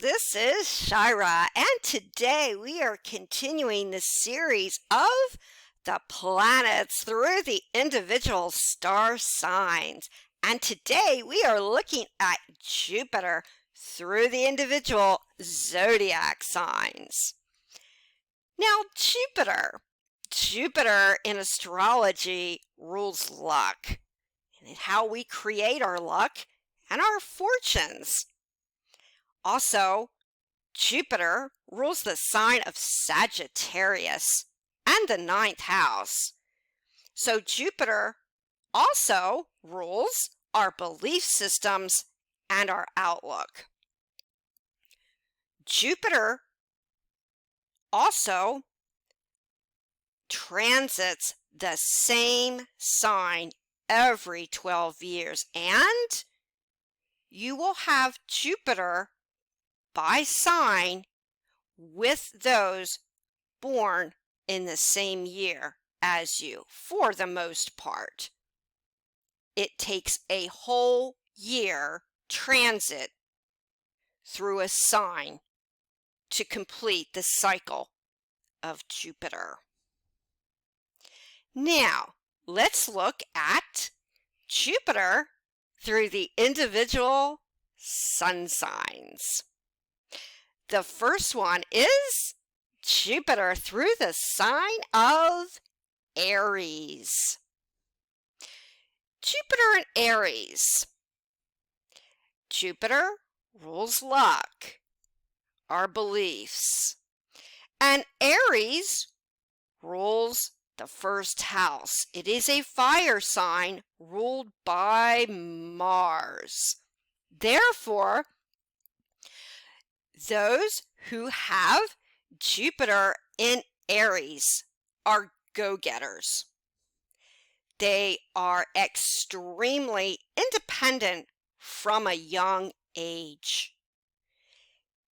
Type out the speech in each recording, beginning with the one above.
this is Shira, and today we are continuing the series of the planets through the individual star signs. And today we are looking at Jupiter through the individual zodiac signs. Now, Jupiter in astrology rules luck and how we create our luck and our fortunes. Also, Jupiter rules the sign of Sagittarius and the 9th house. So Jupiter also rules our belief systems and our outlook. Jupiter also transits the same sign every 12 years, and you will have Jupiter by sign with those born in the same year as you, for the most part. It takes a whole year transit through a sign to complete the cycle of Jupiter. Now, let's look at Jupiter through the individual sun signs. The first one is Jupiter through the sign of Aries. Jupiter in Aries. Jupiter rules luck, our beliefs, and Aries rules the first house. It is a fire sign ruled by Mars. Therefore, those who have Jupiter in Aries are go-getters. They are extremely independent from a young age.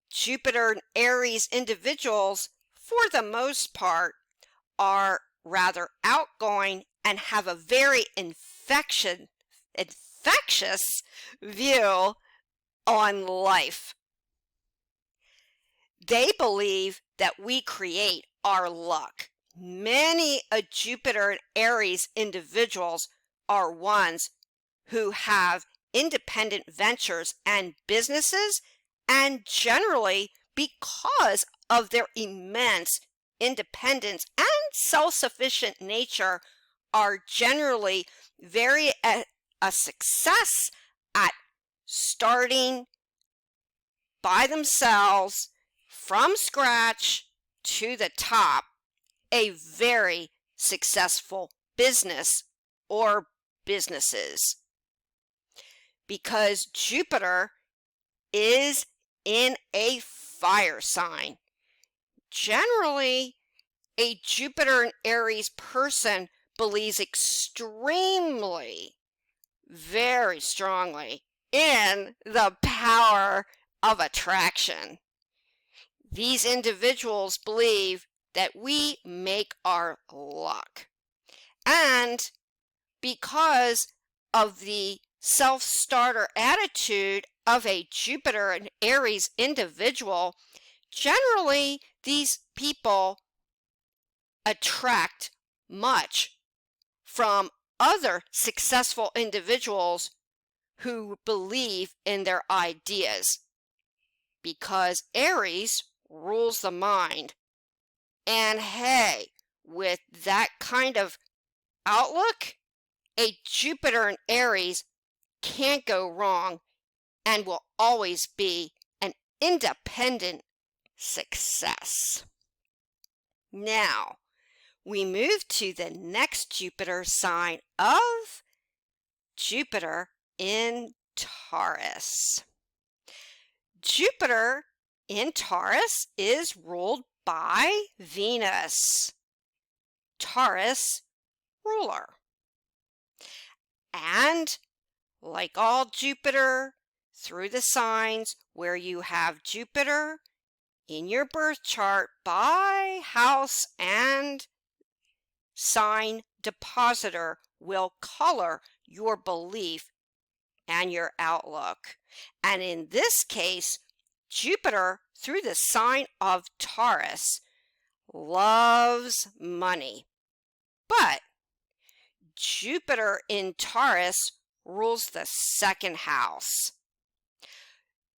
Jupiter in Aries individuals, for the most part, are rather outgoing and have a very infectious view on life. They believe that we create our luck. Many Jupiter and Aries individuals are ones who have independent ventures and businesses, and generally, because of their immense independence and self-sufficient nature, are generally very a success at starting by themselves from scratch to the top a very successful business or businesses. Because Jupiter is in a fire sign. Generally, a Jupiter and Aries person believes extremely, very strongly in the power of attraction. These individuals believe that we make our luck. And because of the self-starter attitude of a Jupiter and Aries individual, generally these people attract much from other successful individuals who believe in their ideas, because Aries rules the mind. And hey, with that kind of outlook, a Jupiter in Aries can't go wrong and will always be an independent success. Now, we move to the next Jupiter sign of Jupiter in Taurus. Jupiter in Taurus is ruled by Venus, Taurus ruler. And like all Jupiter through the signs where you have Jupiter in your birth chart by house and sign depositor will color your belief and your outlook. And in this case, Jupiter, through the sign of Taurus, loves money. But Jupiter in Taurus rules the second house.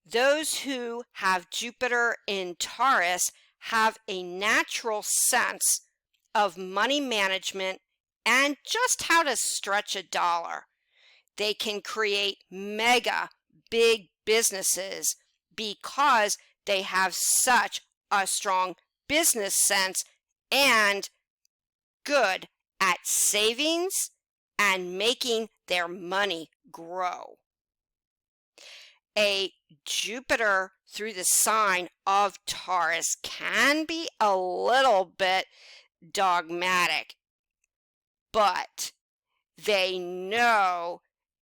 Those who have Jupiter in Taurus have a natural sense of money management and just how to stretch a dollar. They can create mega big businesses because they have such a strong business sense and good at savings and making their money grow. A Jupiter through the sign of Taurus can be a little bit dogmatic, but they know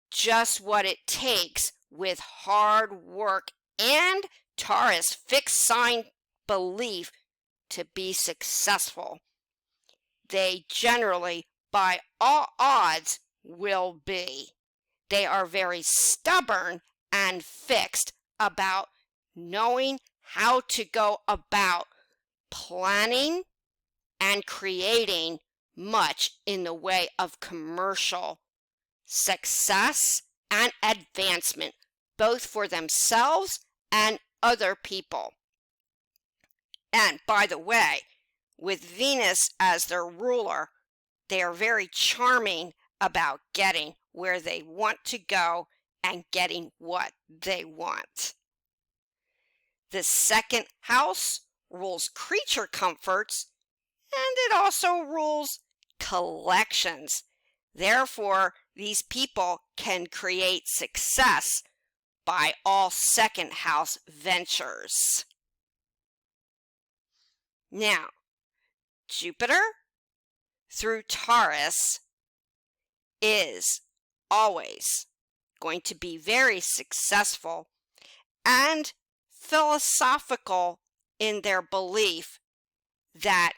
just what it takes with hard work and Taurus fixed sign belief to be successful. They generally, by all odds, will be. They are very stubborn and fixed about knowing how to go about planning and creating much in the way of commercial success and advancement, both for themselves and other people. And by the way, with Venus as their ruler, they are very charming about getting where they want to go and getting what they want. The second house rules creature comforts, and it also rules collections. Therefore, these people can create success by all second house ventures. Now, Jupiter through Taurus is always going to be very successful and philosophical in their belief that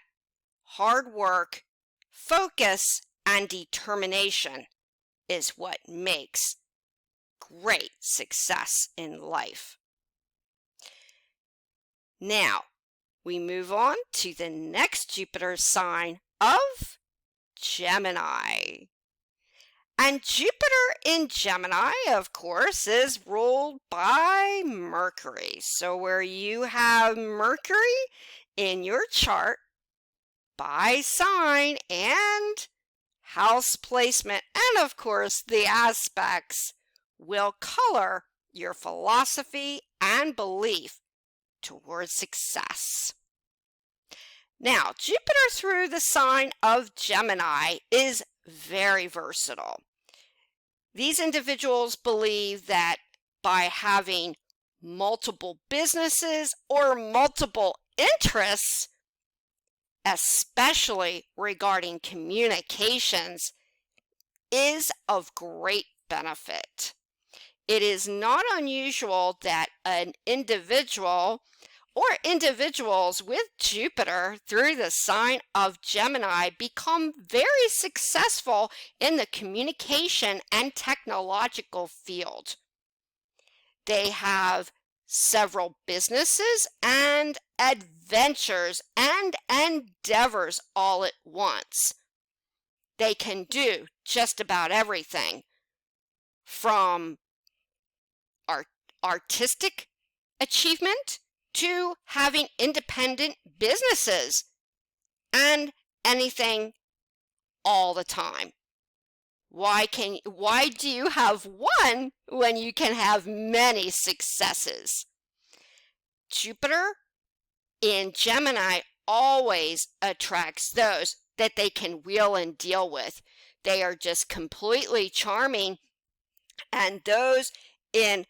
hard work, focus, and determination is what makes great success in life. Now, we move on to the next Jupiter sign of Gemini. And Jupiter in Gemini, of course, is ruled by Mercury. So where you have Mercury in your chart by sign and house placement, and of course the aspects will color your philosophy and belief towards success. Now, Jupiter through the sign of Gemini is very versatile. These individuals believe that by having multiple businesses or multiple interests, especially regarding communications, is of great benefit. It is not unusual that an individual or individuals with Jupiter through the sign of Gemini become very successful in the communication and technological field. They have several businesses and adventures and endeavors all at once. They can do just about everything from artistic achievement to having independent businesses and anything all the time. Why do you have one when you can have many successes? Jupiter in Gemini always attracts those that they can wheel and deal with. They are just completely charming, and those in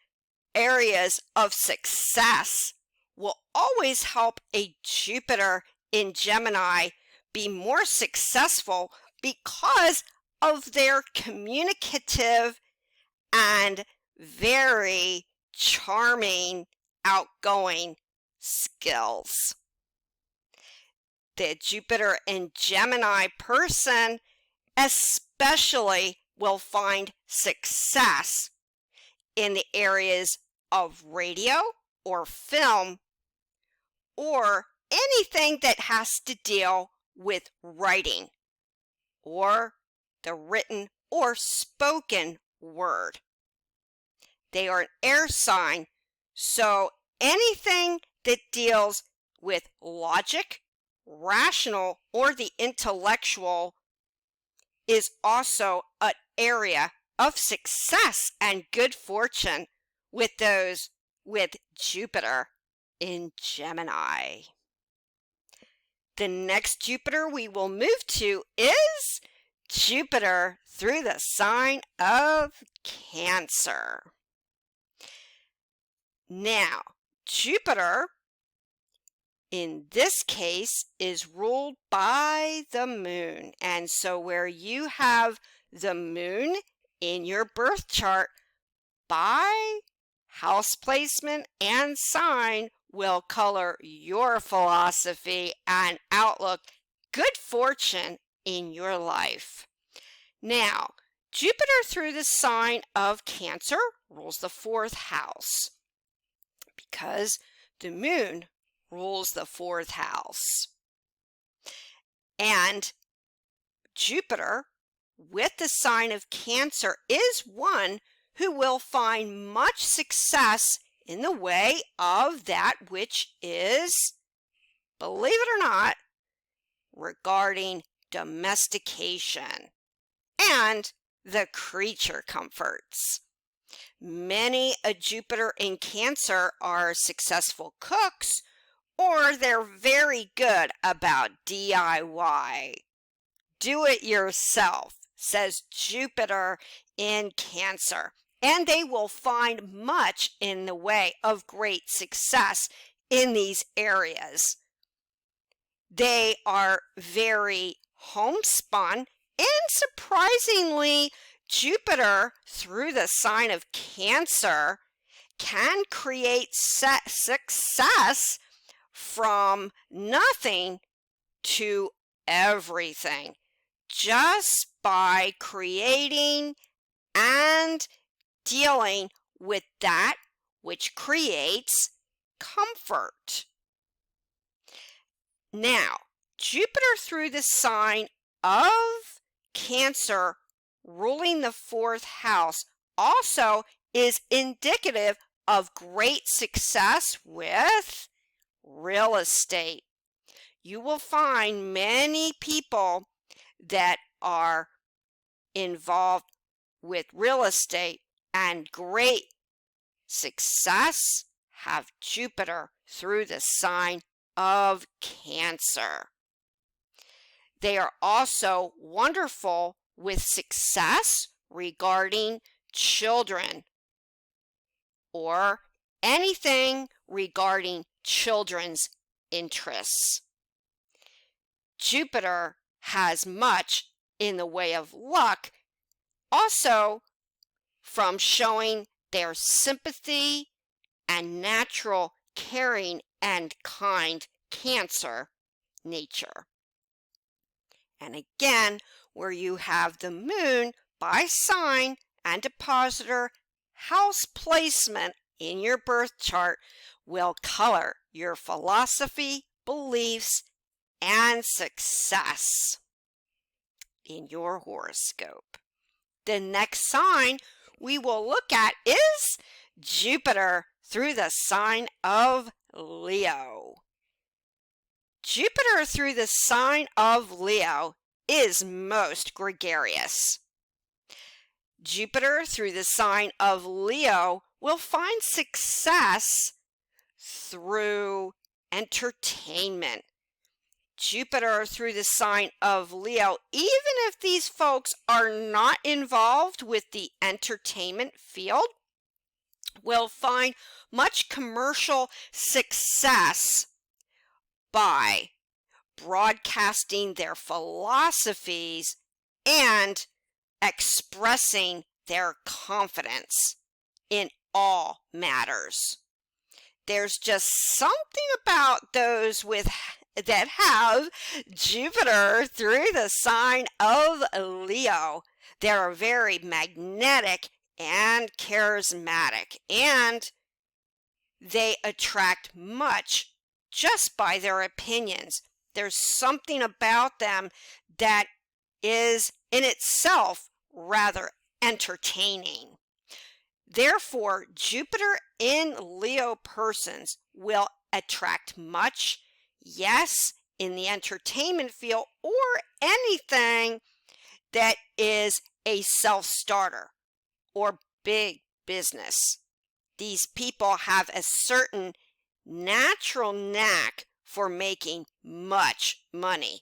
areas of success will always help a Jupiter in Gemini be more successful because of their communicative and very charming, outgoing skills. The Jupiter in Gemini person especially will find success in the areas of radio, or film, or anything that has to deal with writing or the written or spoken word. They are an air sign, so anything that deals with logic, rational, or the intellectual is also an area of success and good fortune with those with Jupiter in Gemini. The next Jupiter we will move to is Jupiter through the sign of Cancer. Now, Jupiter in this case is ruled by the moon. And so where you have the moon in your birth chart, by house placement and sign will color your philosophy and outlook, good fortune in your life. Now, Jupiter through the sign of Cancer rules the 4th house because the moon rules the 4th house. And Jupiter with the sign of Cancer is one who will find much success in the way of that which is, believe it or not, regarding domestication and the creature comforts. Many a Jupiter in Cancer are successful cooks, or they're very good about DIY. Do it yourself, says Jupiter in Cancer, and they will find much in the way of great success in these areas. They are very homespun, and surprisingly, Jupiter through the sign of Cancer can create success from nothing to everything just by creating and dealing with that which creates comfort. Now, Jupiter through the sign of Cancer ruling the 4th house also is indicative of great success with real estate. You will find many people that are involved with real estate and great success have Jupiter through the sign of Cancer. They are also wonderful with success regarding children or anything regarding children's interests. Jupiter has much in the way of luck, also from showing their sympathy and natural caring and kind Cancer nature. And again, where you have the moon by sign and depositor house placement in your birth chart will color your philosophy, beliefs, and success in your horoscope. The next sign we will look at is Jupiter through the sign of Leo. Jupiter through the sign of Leo is most gregarious. Jupiter through the sign of Leo will find success through entertainment. Jupiter through the sign of Leo, even if these folks are not involved with the entertainment field, will find much commercial success by broadcasting their philosophies and expressing their confidence in all matters. There's just something about those that have Jupiter through the sign of Leo. They're very magnetic and charismatic, and they attract much just by their opinions. There's something about them that is in itself rather entertaining. Therefore, Jupiter in Leo persons will attract much, yes, in the entertainment field or anything that is a self-starter or big business. These people have a certain natural knack for making much money.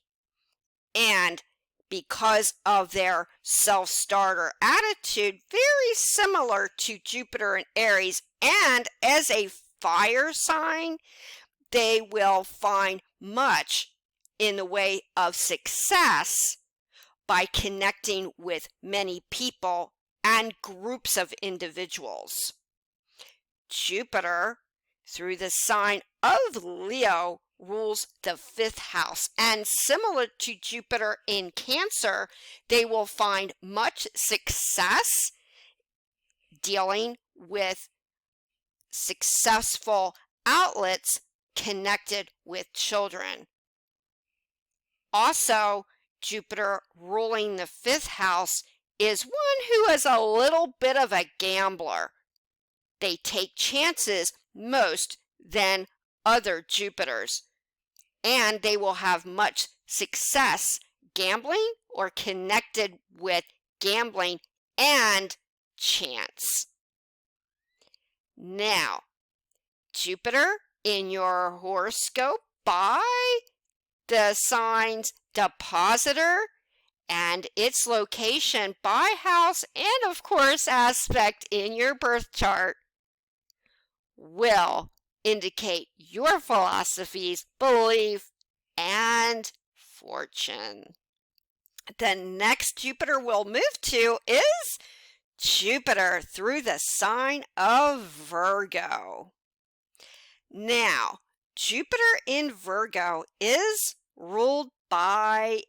And because of their self-starter attitude, very similar to Jupiter in Aries, and as a fire sign, they will find much in the way of success by connecting with many people and groups of individuals. Jupiter, through the sign of Leo, rules the 5th house, and similar to Jupiter in Cancer, they will find much success dealing with successful outlets connected with children. Also, Jupiter ruling the 5th house is one who is a little bit of a gambler. They take chances most than other Jupiters, and they will have much success gambling or connected with gambling and chance. Now, Jupiter in your horoscope by the signs Depositor and its location by house and of course aspect in your birth chart will indicate your philosophies, belief, and fortune. The next Jupiter we'll move to is Jupiter through the sign of Virgo. Now, Jupiter in Virgo is ruled by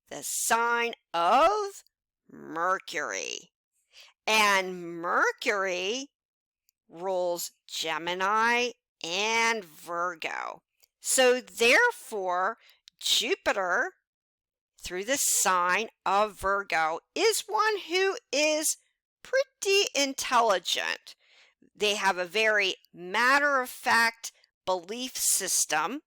the sign of Mercury. And Mercury rules Gemini and Virgo. So therefore, Jupiter through the sign of Virgo is one who is pretty intelligent. They have a very matter-of-fact belief system.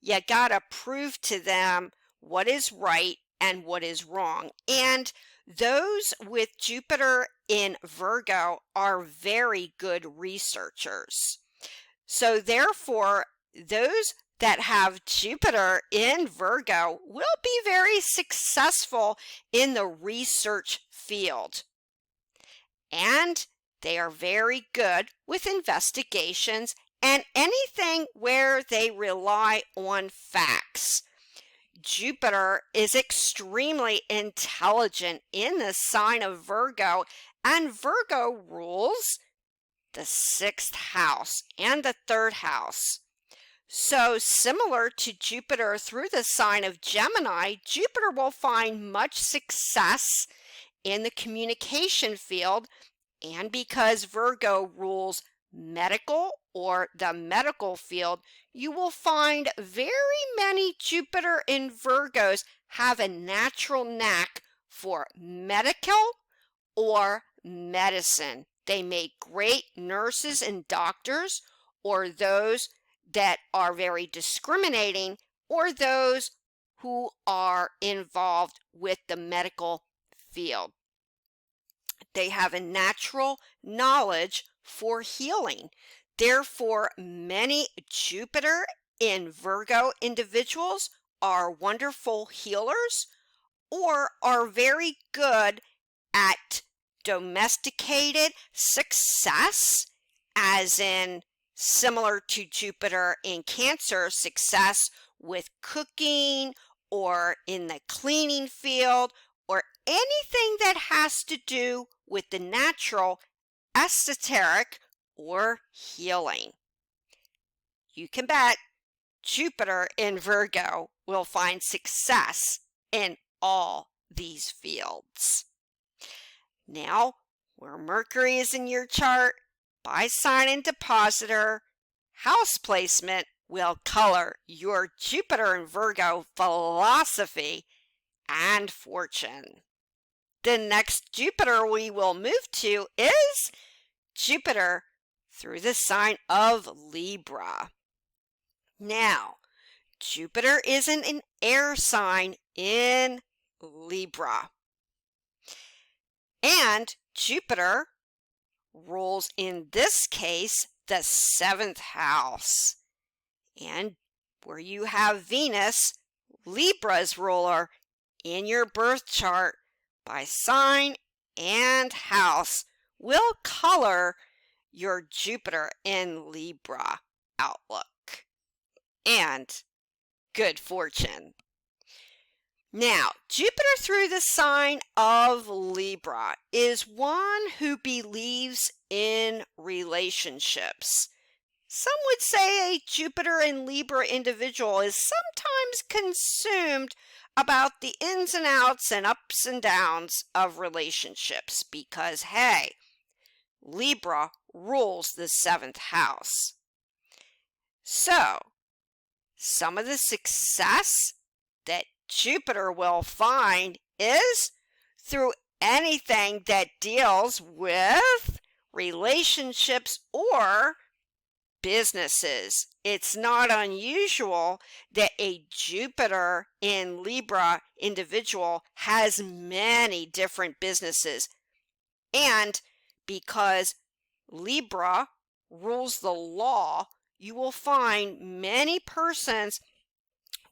You gotta prove to them what is right and what is wrong. And those with Jupiter in Virgo are very good researchers. So therefore, those that have Jupiter in Virgo will be very successful in the research field. And they are very good with investigations and anything where they rely on facts. Jupiter is extremely intelligent in the sign of Virgo, and Virgo rules the 6th house and the 3rd house. So similar to Jupiter through the sign of Gemini, Jupiter will find much success in the communication field, and because Virgo rules medical or the medical field, you will find very many Jupiter in Virgos have a natural knack for medical or medicine. They make great nurses and doctors, or those that are very discriminating, or those who are involved with the medical field. They have a natural knowledge for healing. Therefore, many Jupiter in Virgo individuals are wonderful healers or are very good at domesticated success, as in similar to Jupiter in Cancer, success with cooking or in the cleaning field or anything that has to do with the natural, esoteric, or healing. You can bet Jupiter in Virgo will find success in all these fields. Now, where Mercury is in your chart, by sign and depositor, house placement will color your Jupiter in Virgo philosophy and fortune. The next Jupiter we will move to is Jupiter through the sign of Libra. Now, Jupiter is in an air sign in Libra. And Jupiter rules, in this case, the 7th house. And where you have Venus, Libra's ruler, in your birth chart by sign and house will color your Jupiter in Libra outlook and good fortune. Now, Jupiter through the sign of Libra is one who believes in relationships. Some would say a Jupiter in Libra individual is sometimes consumed about the ins and outs and ups and downs of relationships because, hey, Libra rules the 7th house. So, some of the success that Jupiter will find is through anything that deals with relationships or businesses. It's not unusual that a Jupiter in Libra individual has many different businesses. And because Libra rules the law, you will find many persons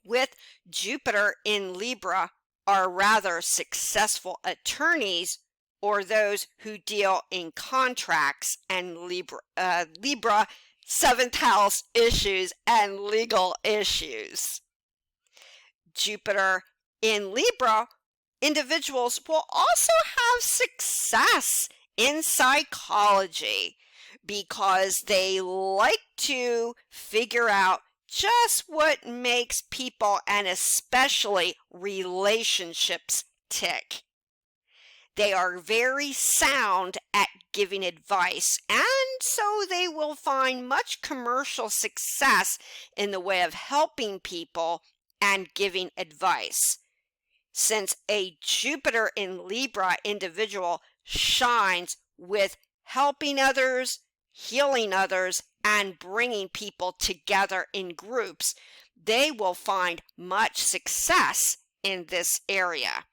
with Jupiter in Libra are rather successful attorneys or those who deal in contracts and Libra 7th house issues and legal issues. Jupiter in Libra individuals will also have success in psychology because they like to figure out just what makes people and especially relationships tick. They are very sound at giving advice, and so they will find much commercial success in the way of helping people and giving advice. Since a Jupiter in Libra individual shines with helping others, healing others, and bringing people together in groups, they will find much success in this area.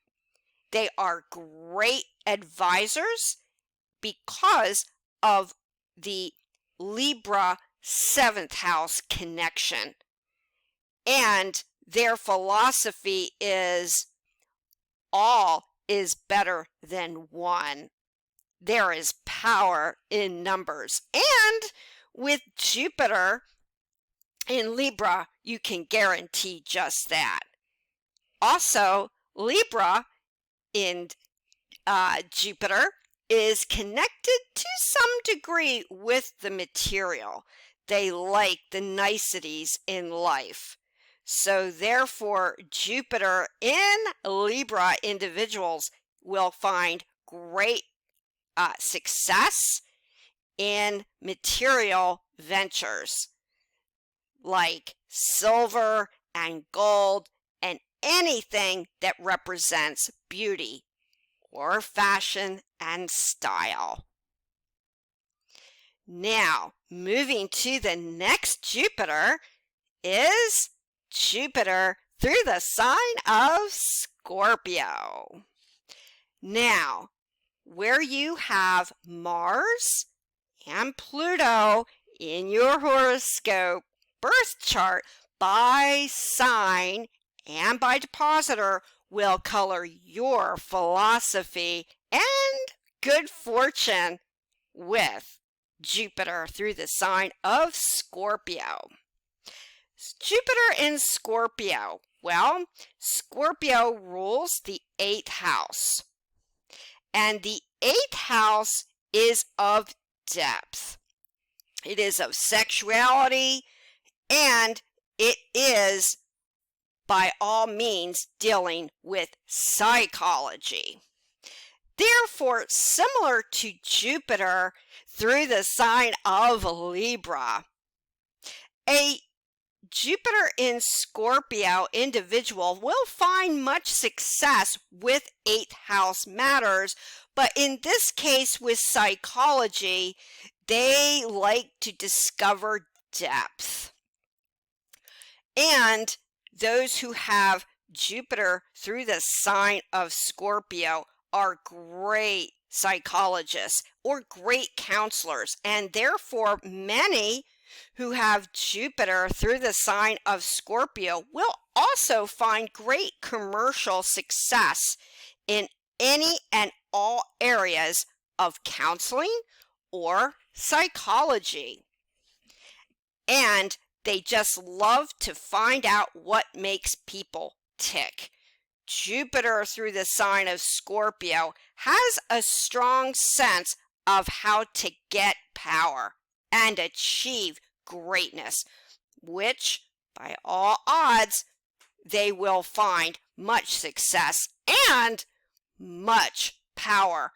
They are great advisors because of the Libra 7th house connection. And their philosophy is all is better than one. There is power in numbers. And with Jupiter in Libra, you can guarantee just that. Also, Libra in Jupiter is connected to some degree with the material. They like the niceties in life. So therefore, Jupiter in Libra individuals will find great success in material ventures like silver and gold and anything that represents beauty or fashion and style. Now, moving to the next Jupiter is Jupiter through the sign of Scorpio. Now, where you have Mars and Pluto in your horoscope birth chart by sign and by depositor will color your philosophy and good fortune with Jupiter through the sign of Scorpio. Jupiter in Scorpio. Well, Scorpio rules the 8th house. And the 8th house is of depth. It is of sexuality, and it is by all means dealing with psychology. Therefore, similar to Jupiter through the sign of Libra, a Jupiter in Scorpio individual will find much success with 8th house matters, but in this case with psychology, they like to discover depth. And those who have Jupiter through the sign of Scorpio are great psychologists or great counselors, and therefore many who have Jupiter through the sign of Scorpio will also find great commercial success in any and all areas of counseling or psychology. And they just love to find out what makes people tick. Jupiter through the sign of Scorpio has a strong sense of how to get power and achieve greatness, which by all odds they will find much success and much power.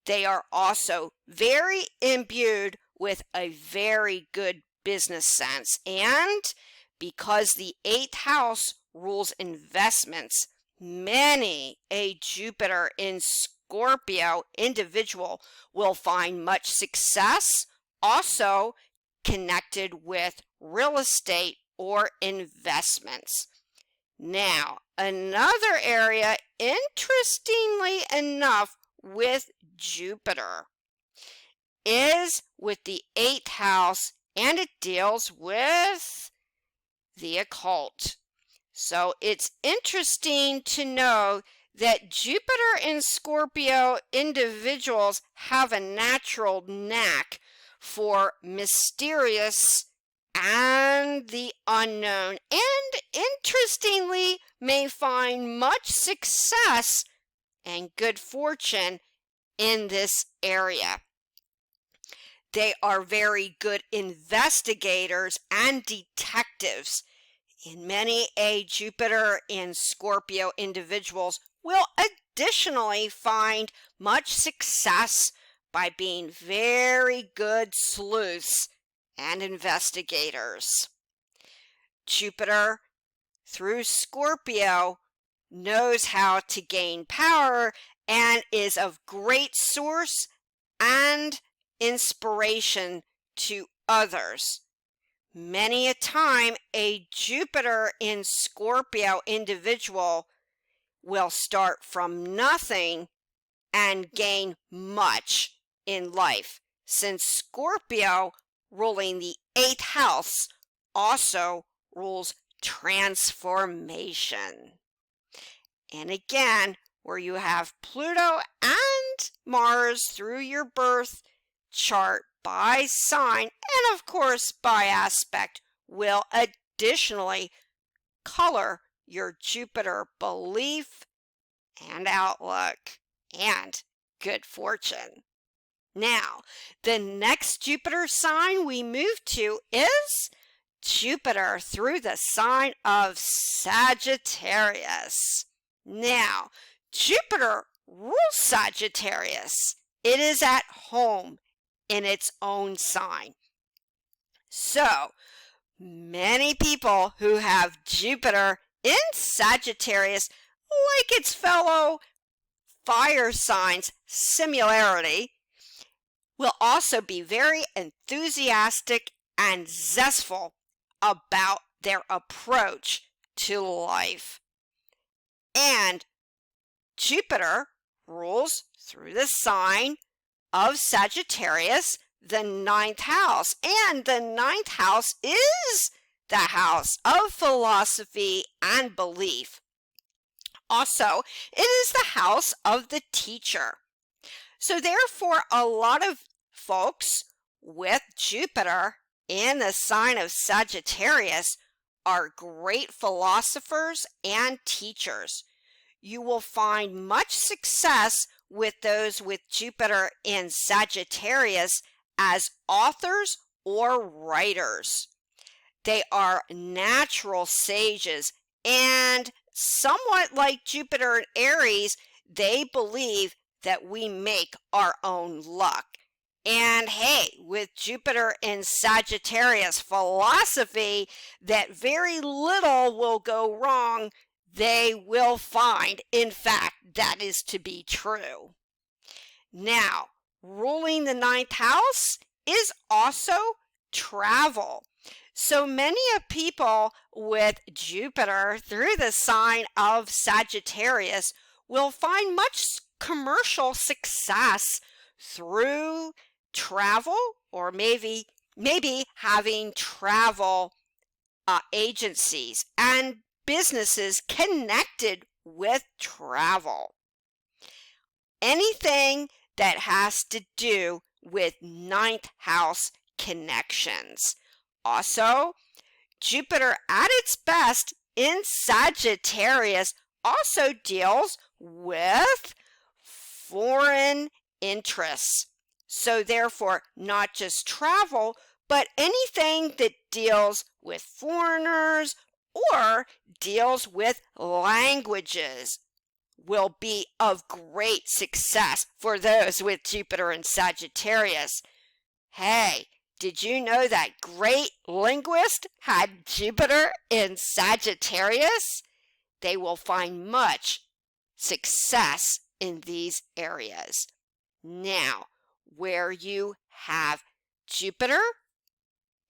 They are also very imbued with a very good business sense, and because the 8th house rules investments, many a Jupiter in Scorpio individual will find much success also connected with real estate or investments. Now, another area, interestingly enough, with Jupiter is with the 8th house, and it deals with the occult. So it's interesting to know that Jupiter in Scorpio individuals have a natural knack for mysterious and the unknown, and interestingly may find much success and good fortune in this area. They are very good investigators and detectives. And many a Jupiter in Scorpio individuals will additionally find much success by being very good sleuths and investigators. Jupiter through Scorpio knows how to gain power and is of great source and inspiration to others. Many a time, a Jupiter in Scorpio individual will start from nothing and gain much in life, since Scorpio, ruling the 8th house, also rules transformation. And again, where you have Pluto and Mars through your birth chart by sign and of course by aspect will additionally color your Jupiter belief and outlook and good fortune. Now, the next Jupiter sign we move to is Jupiter through the sign of Sagittarius. Now, Jupiter rules Sagittarius. It is at home in its own sign. So, many people who have Jupiter in Sagittarius, like its fellow fire signs similarity, will also be very enthusiastic and zestful about their approach to life. And Jupiter rules through the sign of Sagittarius, the 9th house, and the 9th house is the house of philosophy and belief. Also, it is the house of the teacher. So therefore, a lot of folks with Jupiter in the sign of Sagittarius are great philosophers and teachers. You will find much success with those with Jupiter in Sagittarius as authors or writers. They are natural sages, and somewhat like Jupiter in Aries, they believe that we make our own luck. And hey, with Jupiter in Sagittarius, philosophy that very little will go wrong, they will find, in fact, that is to be true. Now, ruling the ninth house is also travel. So many of people with Jupiter through the sign of Sagittarius will find much commercial success through travel, or maybe having travel agencies and businesses connected with travel. Anything that has to do with ninth house connections. Also, Jupiter at its best in Sagittarius also deals with foreign interests. So therefore, not just travel, but anything that deals with foreigners or deals with languages will be of great success for those with Jupiter in Sagittarius. Hey, did you know that great linguist had Jupiter in Sagittarius? They will find much success in these areas. Now, where you have Jupiter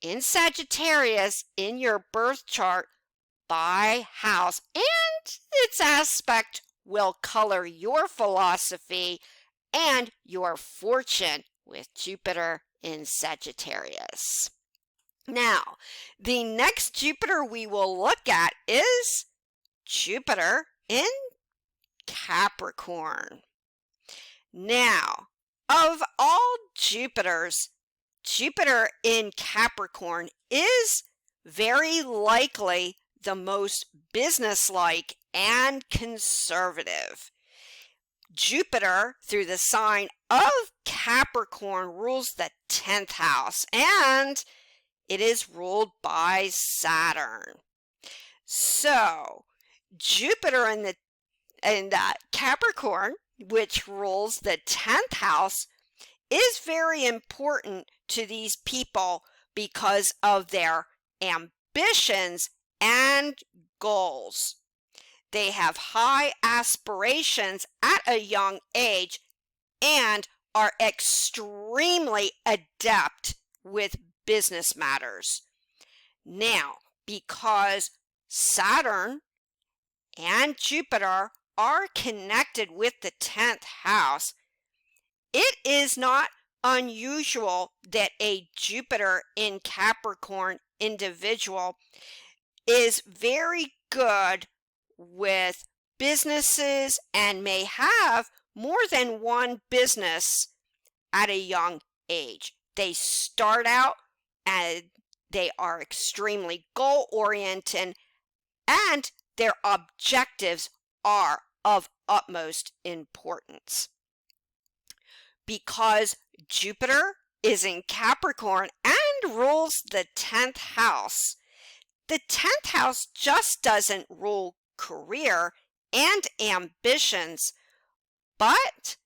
in Sagittarius in your birth chart by house, and its aspect will color your philosophy and your fortune with Jupiter in Sagittarius. Now, the next Jupiter we will look at is Jupiter in Capricorn. Now, of all Jupiters, Jupiter in Capricorn is very likely the most businesslike and conservative. Jupiter, through the sign of Capricorn, rules the 10th house, and it is ruled by Saturn. So, Jupiter in that Capricorn, which rules the 10th house, is very important to these people because of their ambitions and goals. They have high aspirations at a young age and are extremely adept with business matters. Now, because Saturn and Jupiter are connected with the 10th house, it is not unusual that a Jupiter in Capricorn individual is very good with businesses and may have more than one business at a young age. They start out and they are extremely goal-oriented, and their objectives are of utmost importance. Because Jupiter is in Capricorn and rules the 10th house, the 10th house just doesn't rule career and ambitions, but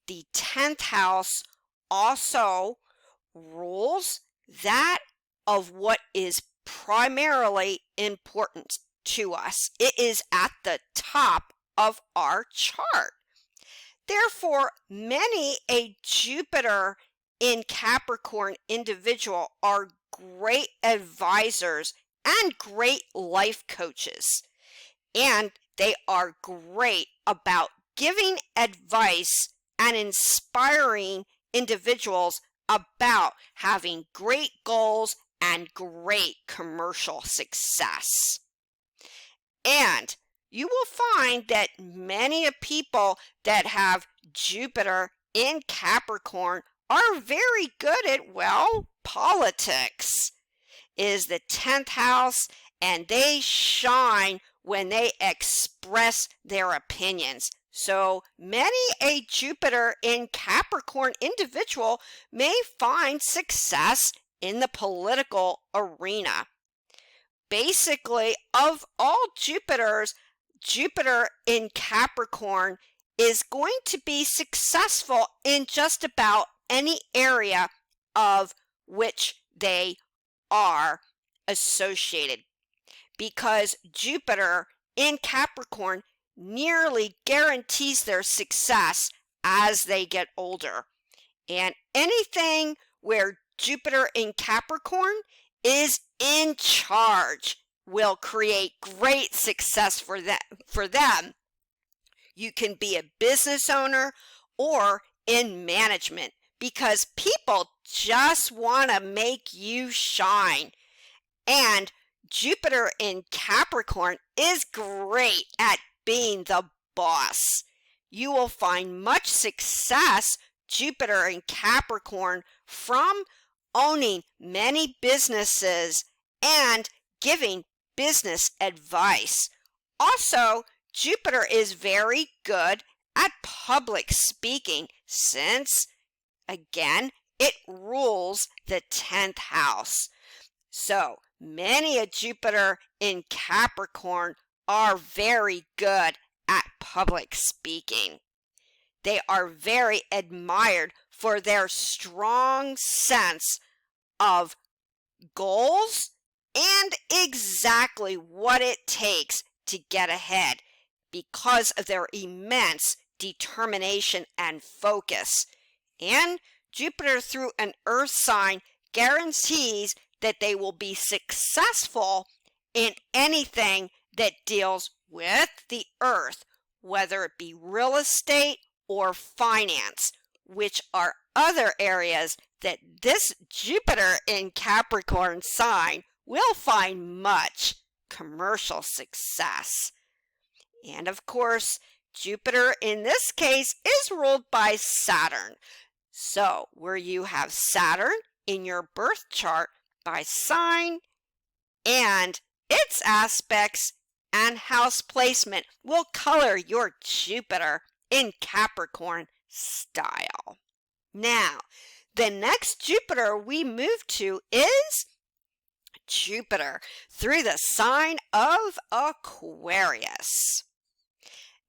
the 10th house also rules that of what is primarily important to us. It is at the top of our chart. Therefore, many a Jupiter in Capricorn individual are great advisors and great life coaches. And they are great about giving advice and inspiring individuals about having great goals and great commercial success. And you will find that many people that have Jupiter in Capricorn are very good at, well, politics is the 10th house, and they shine when they express their opinions. So many a Jupiter in Capricorn individual may find success in the political arena. Basically, of all Jupiters, Jupiter in Capricorn is going to be successful in just about any area of which they are associated, because Jupiter in Capricorn nearly guarantees their success as they get older. And anything where Jupiter in Capricorn is in charge will create great success for them. You can be a business owner or in management, because people just want to make you shine. And Jupiter in Capricorn is great at being the boss. You will find much success, Jupiter in Capricorn, from owning many businesses and giving business advice. Also, Jupiter is very good at public speaking since, again, it rules the 10th house. So many of Jupiter in Capricorn are very good at public speaking. They are very admired for their strong sense of goals and exactly what it takes to get ahead because of their immense determination and focus. And Jupiter through an earth sign guarantees that they will be successful in anything that deals with the earth, whether it be real estate or finance, which are other areas that this Jupiter in Capricorn sign will find much commercial success. And of course, Jupiter in this case is ruled by Saturn. So where you have Saturn in your birth chart by sign, and its aspects and house placement will color your Jupiter in Capricorn style. Now, the next Jupiter we move to is Jupiter through the sign of Aquarius.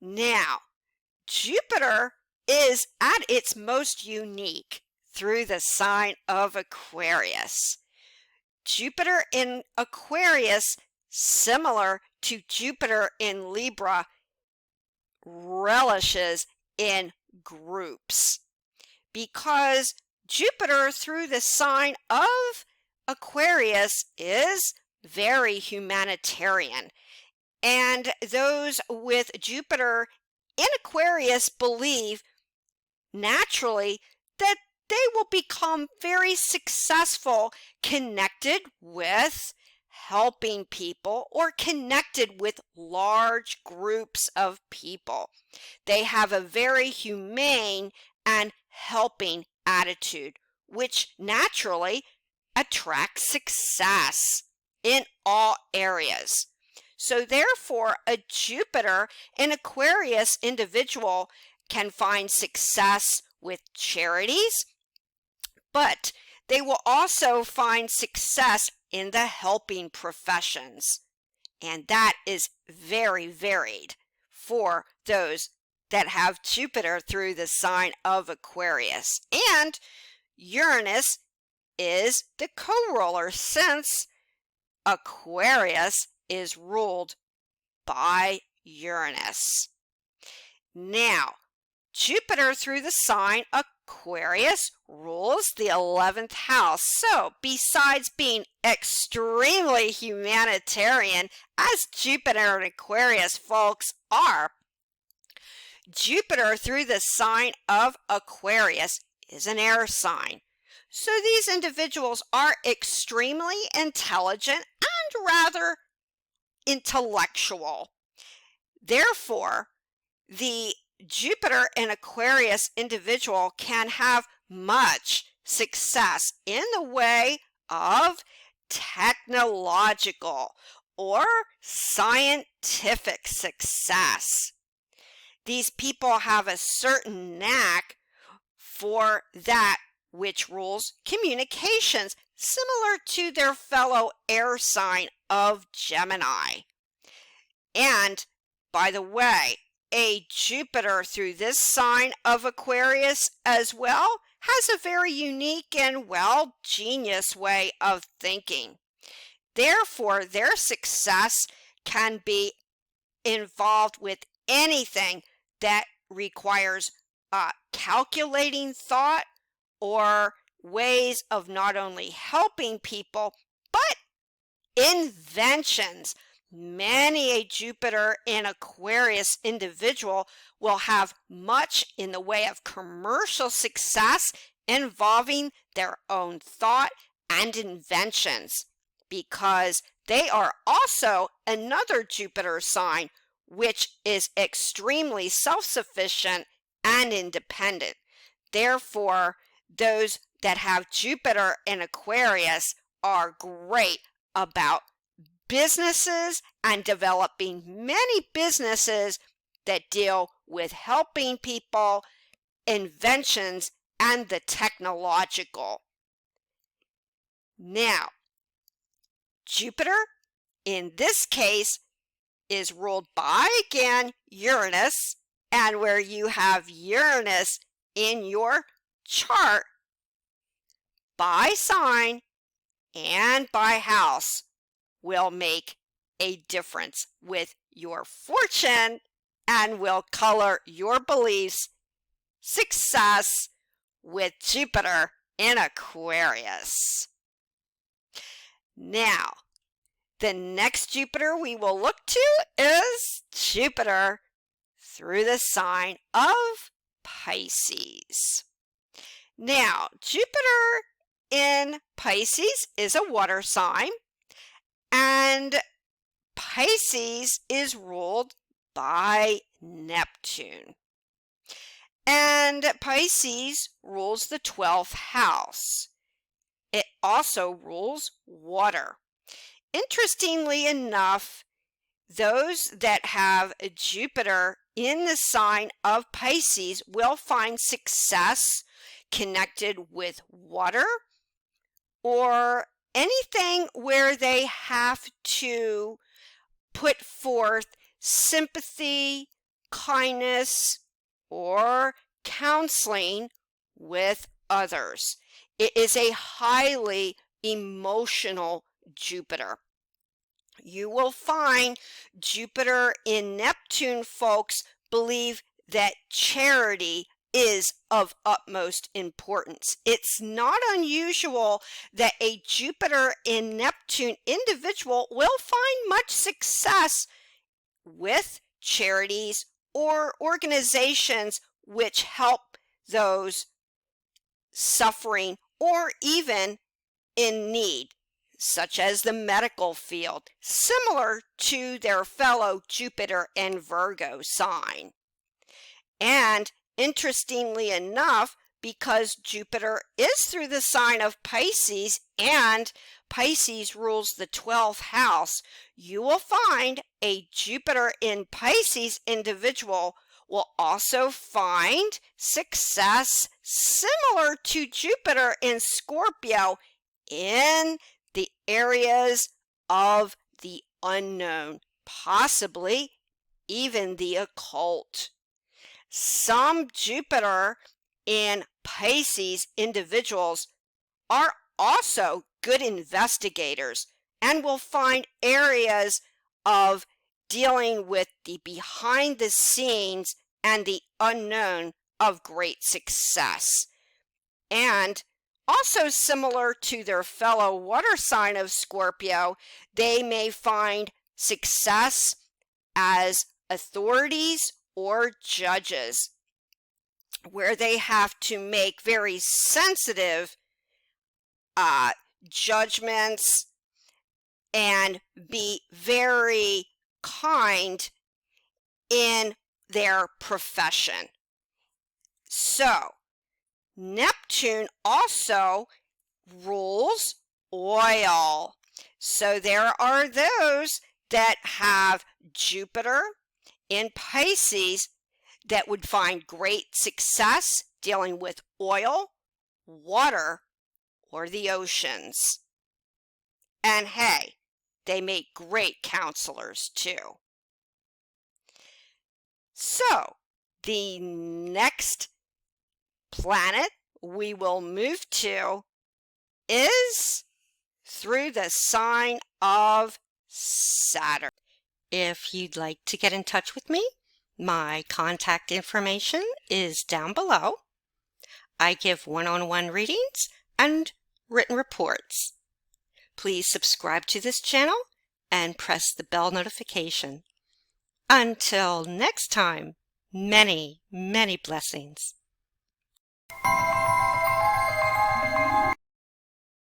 Now, Jupiter is at its most unique through the sign of Aquarius. Jupiter in Aquarius, similar to Jupiter in Libra, relishes in groups, because Jupiter through the sign of Aquarius is very humanitarian, and those with Jupiter in Aquarius believe naturally that they will become very successful connected with helping people or connected with large groups of people. They have a very humane and helping attitude, which naturally attracts success in all areas. So therefore, a Jupiter in Aquarius individual can find success with charities, but they will also find success in the helping professions. And that is very varied for those that have Jupiter through the sign of Aquarius. And Uranus is the co-ruler, since Aquarius is ruled by Uranus. Now, Jupiter through the sign Aquarius rules the 11th house. So, besides being extremely humanitarian, as Jupiter and Aquarius folks are, Jupiter through the sign of Aquarius is an air sign. So these individuals are extremely intelligent and rather intellectual. Therefore, the Jupiter in Aquarius individual can have much success in the way of technological or scientific success. These people have a certain knack for that which rules communications, similar to their fellow air sign of Gemini. And, by the way, a Jupiter through this sign of Aquarius as well has a very unique and, well, genius way of thinking. Therefore, their success can be involved with anything that requires calculating thought or ways of not only helping people, but inventions. Many a Jupiter in Aquarius individual will have much in the way of commercial success involving their own thought and inventions, because they are also another Jupiter sign which is extremely self-sufficient and independent. Therefore, those that have Jupiter in Aquarius are great about businesses and developing many businesses that deal with helping people, inventions, and the technological. Now, Jupiter, in this case, is ruled by, again, Uranus, and where you have Uranus in your chart, by sign and by house, will make a difference with your fortune and will color your beliefs, success with Jupiter in Aquarius. Now, the next Jupiter we will look to is Jupiter through the sign of Pisces. Now, Jupiter in Pisces is a water sign, and Pisces is ruled by Neptune. And Pisces rules the 12th house. It also rules water. Interestingly enough, those that have Jupiter in the sign of Pisces will find success connected with water or anything where they have to put forth sympathy, kindness, or counseling with others. It is a highly emotional Jupiter. You will find Jupiter in Neptune folks believe that charity is of utmost importance. It's not unusual that a Jupiter in Neptune individual will find much success with charities or organizations which help those suffering or even in need, such as the medical field, similar to their fellow Jupiter and Virgo sign. And interestingly enough, because Jupiter is through the sign of Pisces and Pisces rules the 12th house, you will find a Jupiter in Pisces individual will also find success similar to Jupiter in Scorpio in the areas of the unknown, possibly even the occult. Some Jupiter in Pisces individuals are also good investigators and will find areas of dealing with the behind the scenes and the unknown of great success. And also similar to their fellow water sign of Scorpio, they may find success as authorities or judges, where they have to make very sensitive judgments and be very kind in their profession. So, Neptune also rules oil. So there are those that have Jupiter in Pisces that would find great success dealing with oil, water, or the oceans. And hey, they make great counselors too. So, the next planet we will move to is through the sign of Saturn. If you'd like to get in touch with me, my contact information is down below. I give one-on-one readings and written reports. Please subscribe to this channel and press the bell notification. Until next time, many, many blessings.